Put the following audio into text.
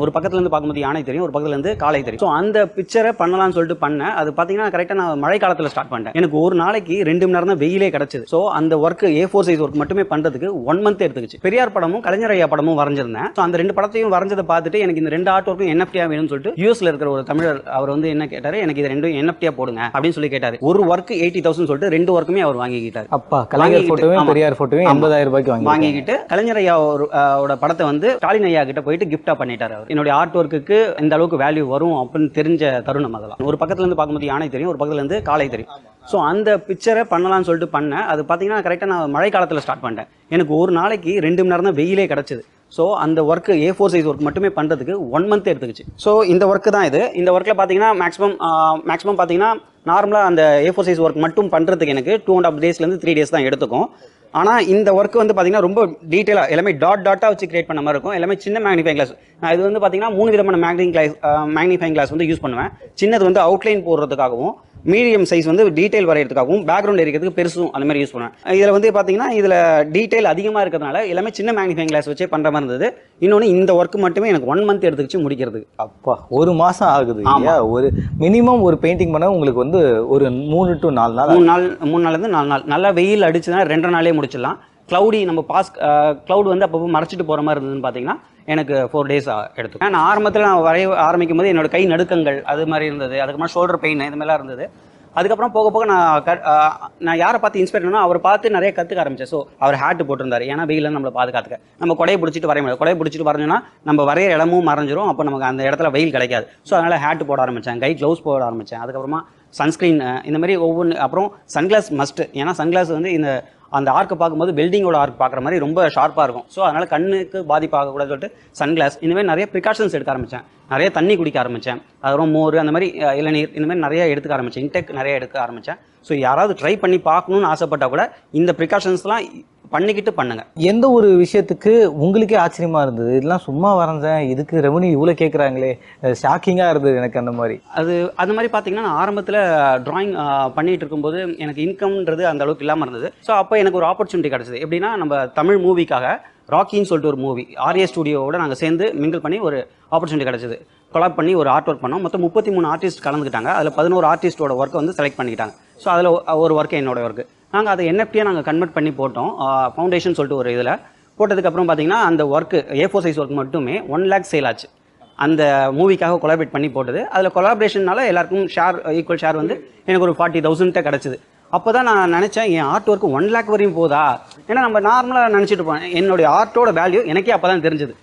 ஒரு பக்கத்துல இருந்து பார்க்கும்போது யானை தெரியும், ஒரு பக்கத்துல இருந்து காளை தெரியும். ஸோ அந்த பிக்சரை பண்ணலாம்னு சொல்லிட்டு பண்ணேன். அது பார்த்தீங்கன்னா கரெக்டாக நான் மழை காலத்தில் ஸ்டார்ட் பண்ணிட்டேன். எனக்கு ஒரு நாளைக்கு 2 மணி நேரம் தான் வெயிலே கிடைச்சது. ஸோ அந்த ஒர்க் A4 சைஸ் ஒர்க் மட்டுமே பண்ணுறதுக்கு 1 மந்த் எடுத்துக்கிச்சு. பெரியார் படமும் கலைஞர் ஐயா படமும் வரைஞ்சிருந்தேன். ஸோ அந்த 2 படத்தையும் வரைஞ்சதை பார்த்துட்டு எனக்கு இந்த 2 ஆர்ட் ஒர்க்கும் NFT வேணும்னு சொல்லிட்டு யூஎஸ்ல இருக்கிற ஒரு தமிழர் அவர் வந்து என்ன கேட்டாரு, எனக்கு இது 2 NFT போடுங்க அப்படின்னு சொல்லி கேட்டாரு. ஒரு ஒர்க் 80,000 சொல்லிட்டு 2 ஒர்க்குமே அவர் வாங்கிக்கிட்டாரு. அப்பா கலைஞர் போட்டோவும் பெரியார் போட்டோவும் 80,000 ரூபாய்க்கு வாங்கிக்கிட்டு கலைஞர் ஐயா படத்தை வந்து ஸ்டாலின் ஐயா கிட்ட போயிட்டு கிஃப்டா பண்ணிட்டாரு. அவர் என்னுடைய ஆர்ட் ஒர்க்கு இந்த அளவுக்கு வேல்யூ வரும் அப்படின்னு தெரிஞ்ச தருணம் அதெல்லாம். ஒரு பக்கத்துல இருந்து பார்க்கும்போது யானை தெரியும், ஒரு பக்கத்துல இருந்து காளை தெரியும். ஸோ அந்த பிக்சரை பண்ணலாம்னு சொல்லிட்டு பண்ணேன். அது பார்த்தீங்கன்னா கரெக்டாக நான் மழை காலத்தில் ஸ்டார்ட் பண்ணிட்டேன். எனக்கு ஒரு நாளைக்கு 2 மணி நேரம் தான் வெயிலே கிடச்சிது. ஸோ அந்த ஒர்க்கு A4 சைஸ் ஒர்க் மட்டுமே பண்ணுறதுக்கு 1 மந்த் எடுத்துக்கிச்சு. ஸோ இந்த ஒர்க்கு தான் இது. இந்த ஒர்க்கில் பார்த்தீங்கன்னா மேக்ஸிமம் பார்த்தீங்கன்னா நார்மலாக அந்த A4 சைஸ் ஒர்க் மட்டும் பண்ணுறதுக்கு எனக்கு 2.5 டேஸ்லேருந்து 3 டேஸ் தான் எடுத்துக்கும். ஆனால் இந்த ஒர்க் வந்து பார்த்தீங்கன்னா ரொம்ப டீட்டெயிலாக எல்லாமே டாட்டாக வச்சு கிரியேட் பண்ண மாதிரி இருக்கும். எல்லாமே சின்ன மேக்னிஃபைங் கிளாஸ். நான் இது வந்து பார்த்தீங்கன்னா 3 விதமான மேக்னிஃபைங் கிளாஸ் வந்து யூஸ் பண்ணுவேன். சின்னது வந்து அவுட்லைன் போடுறதுக்காகவும், மீடியம் சைஸ் வந்து டீடைல் வரைகிறதுக்காகவும், பேக்ரவுண்ட் எரிக்கிறதுக்கு பெருசும் அந்த மாதிரி யூஸ் பண்ணுவேன். இதில் வந்து பார்த்தீங்கன்னா இதில் டீடைல் அதிகமாக இருக்கிறதுனால எல்லாமே சின்ன மேக்னிஃபைங் கிளாஸ் வச்சே பண்ணுற மாதிரி இருந்தது. இன்னொன்று இந்த ஒர்க் மட்டுமே எனக்கு 1 மந்த் எடுத்துக்கிச்சு முடிக்கிறது. அப்பா 1 மாதம் ஆகுது. ஒரு மினிமம் ஒரு பெயிண்டிங் பண்ண உங்களுக்கு வந்து ஒரு 3 to 4 நாள் 3 நாள்லேருந்து 4 நாள். நல்லா வெயில் அடிச்சுன்னா 2 நாளே முடிச்சிடலாம். க்ளவுடி நம்ம க்ளவுட் வந்து அப்பப்போ மறைச்சிட்டு போகிற மாதிரி இருந்ததுன்னு பார்த்தீங்கன்னா எனக்கு 4 டேஸ் எடுத்துக்கும். நான் ஆரம்பத்தில் நான் வரைய ஆரம்பிக்கும் போது என்னோட கை நடுக்கங்கள் அது மாதிரி இருந்தது. அதுக்கப்புறமா ஷோல்டர் பெயின் இது மாதிரிலாம் இருந்தது. அதுக்கப்புறம் போக போக நான் யாரை பார்த்து இன்ஸ்பயர் பண்ணணும், அவரை பார்த்து நிறைய கற்றுக்க ஆரம்பித்தேன். ஸோ அவர் ஹேட்டு போட்டிருந்தாரு. ஏன்னா வெயிலில் நம்மளை பாதுகாத்துக்க நம்ம கொடையை பிடிச்சிட்டு வரைய முடியாது. கொடையை பிடிச்சிட்டு வரைஞ்சோன்னா நம்ம வரைய இடமும் மறைஞ்சிரும். அப்போ நமக்கு அந்த இடத்துல வெயில் கிடைக்காது. ஸோ அதனால் ஹேட்டு போட ஆரம்பித்தேன், கை க்ளவுஸ் போட ஆரம்பித்தேன். அதுக்கப்புறமா சன்ஸ்க்ரீன் இந்த மாதிரி ஒவ்வொன்று. அப்புறம் சன்கிளாஸ் மஸ்ட்டு. ஏன்னா சன்கிளாஸ் வந்து அந்த ஆர்க்கு பார்க்கும்போது பில்டிங்கோட ஆர்க் பார்க்குற மாதிரி ரொம்ப ஷார்ப்பாக இருக்கும். ஸோ அதனால் கண்ணுக்கு பாதிப்பாகக்கூடாது சொல்லிட்டு சன்கிளாஸ் இந்த மாதிரி நிறைய ப்ரிகாஷன்ஸ் எடுக்க ஆரம்பித்தேன். நிறைய தண்ணி குடிக்க ஆரம்பித்தேன். அதுக்கப்புறம் மோர் அந்த மாதிரி இளநீர் இந்த மாதிரி நிறைய எடுத்துக்க ஆரம்பித்தேன். இன்டெக் நிறைய எடுக்க ஆரம்பித்தேன். ஸோ யாராவது ட்ரை பண்ணி பார்க்கணுன்னு ஆசைப்பட்டால் கூட இந்த ப்ரிகாஷன்ஸ்லாம் பண்ணிக்கிட்டு பண்ணுங்க. எந்த ஒரு விஷயத்துக்கு உங்களுக்கே ஆச்சரியமா இருந்தது, இதெல்லாம் சும்மா வரைஞ்சேன், இதுக்கு ரெவன்யூ இவ்வளோ கேட்குறாங்களே, ஷாக்கிங்காக இருந்தது எனக்கு அந்த மாதிரி? அது மாதிரி பார்த்தீங்கன்னா நான் ஆரம்பத்தில் ட்ராயிங் பண்ணிகிட்டு இருக்கும்போது எனக்கு இன்கம்ன்றது அந்த அளவுக்கு இல்லாமல் இருந்தது. ஸோ அப்போ எனக்கு ஒரு ஆப்பர்ச்சுனிட்டி கிடச்சிது. எப்படின்னா நம்ம தமிழ் மூவிக்காக ராக்கின்னு சொல்லிட்டு ஒரு மூவி ஆர்ஏ ஸ்டுடியோவோட நாங்கள் சேர்ந்து மிங்கிள் பண்ணி ஒரு ஆப்பர்ச்சுனிட்டி கிடச்சிது. கொலாப் பண்ணி ஒரு ஆர்ட் ஒர்க் பண்ணோம். மொத்தம் 33 ஆர்டிஸ்ட் கலந்துக்கிட்டாங்க. அதில் 11 ஆர்டிஸ்டோட ஒர்க்கை வந்து செலக்ட் பண்ணிக்கிட்டாங்க. ஸோ அதில் ஒரு ஒர்க்கு என்னோட ஒர்க்கு. நாங்கள் அதை NFT நாங்கள் கன்வெர்ட் பண்ணி போட்டோம். ஃபவுண்டேஷன் சொல்லிட்டு ஒரு இதில் போட்டதுக்கப்புறம் பார்த்தீங்கன்னா அந்த ஒர்க்கு A4 சைஸ் ஒர்க் மட்டுமே 1 lakh சேல் ஆச்சு. அந்த மூவிக்காக கொலாபரேட் பண்ணி போட்டது. அதில் கொலாபரேஷனால எல்லாருக்கும் ஈக்குவல் ஷேர் வந்து எனக்கு ஒரு 40,000 கிடச்சிது. அப்போ தான் நான் நினச்சேன், என் ஆர்ட் ஒர்க்கு 1 lakh வரையும் போதா? ஏன்னா நம்ம நார்மலாக நினச்சிட்டு இருப்போம். என்னுடைய ஆர்ட்டோட வேல்யூ எனக்கே அப்போ தான் தெரிஞ்சுது.